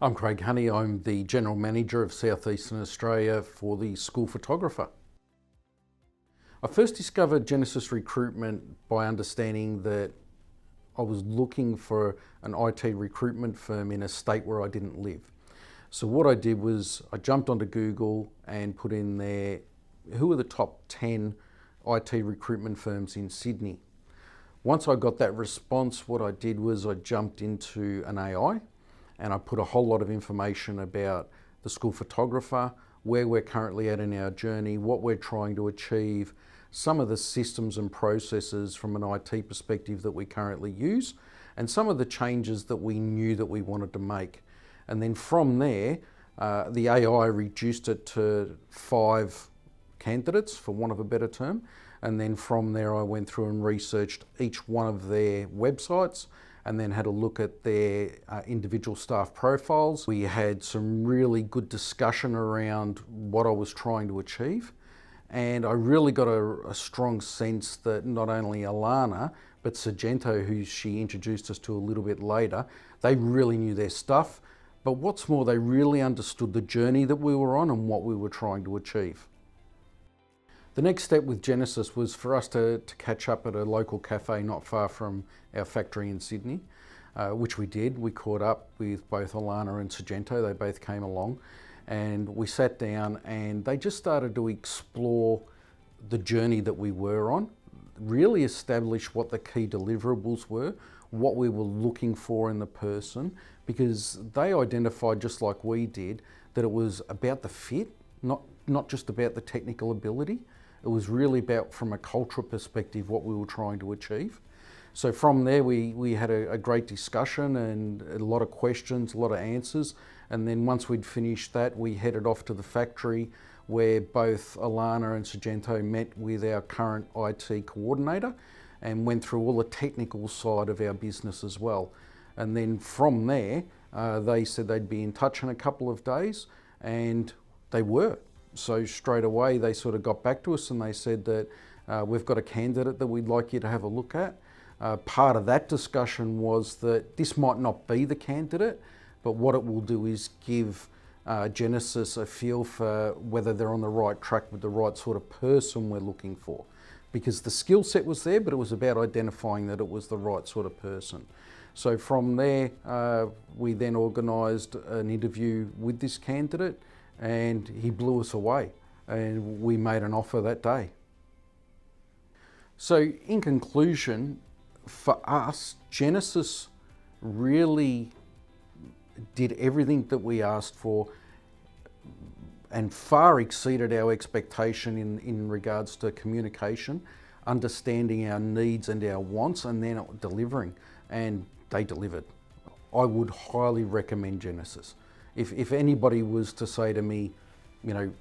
I'm Craig Honey. I'm the General Manager of South Eastern Australia for the School Photographer. I first discovered Genesis Recruitment by understanding that I was looking for an IT recruitment firm in a state where I didn't live. So what I did was I jumped onto Google and put in there, who are the top 10 IT recruitment firms in Sydney? Once I got that response, what I did was I jumped into an AI and I put a whole lot of information about the School Photographer, where we're currently at in our journey, what we're trying to achieve, some of the systems and processes from an IT perspective that we currently use, and some of the changes that we knew that we wanted to make. And then from there, the AI reduced it to 5 candidates, for want of a better term. And then from there, I went through and researched each one of their websites and then had a look at their individual staff profiles. We had some really good discussion around what I was trying to achieve. And I really got a strong sense that not only Alana, but Sargento, who she introduced us to a little bit later, they really knew their stuff. But what's more, they really understood the journey that we were on and what we were trying to achieve. The next step with Genesis was for us to catch up at a local cafe not far from our factory in Sydney, which we did. We caught up with both Alana and Sargento. They both came along and we sat down and they just started to explore the journey that we were on, really establish what the key deliverables were, what we were looking for in the person, because they identified, just like we did, that it was about the fit, not just about the technical ability. It was really about, from a cultural perspective, what we were trying to achieve. So from there, we had a great discussion and a lot of questions, a lot of answers. And then once we'd finished that, we headed off to the factory where both Alana and Sargento met with our current IT coordinator and went through all the technical side of our business as well. And then from there, they said they'd be in touch in a couple of days, and they were. So straight away, they sort of got back to us and they said that we've got a candidate that we'd like you to have a look at. Part of that discussion was that this might not be the candidate, but what it will do is give Genesis a feel for whether they're on the right track with the right sort of person we're looking for. Because the skill set was there, but it was about identifying that it was the right sort of person. So from there, we then organised an interview with this candidate, and he blew us away and we made an offer that day. So in conclusion, for us, Genesis really did everything that we asked for and far exceeded our expectation in regards to communication, understanding our needs and our wants, and then delivering, and they delivered. I would highly recommend Genesis. If anybody was to say to me, you know,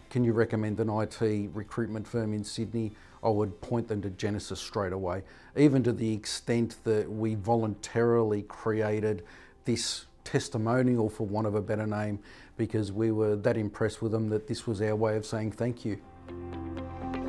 can you recommend an IT recruitment firm in Sydney, I would point them to Genesis straight away, even to the extent that we voluntarily created this testimonial, for want of a better name, because we were that impressed with them that this was our way of saying thank you.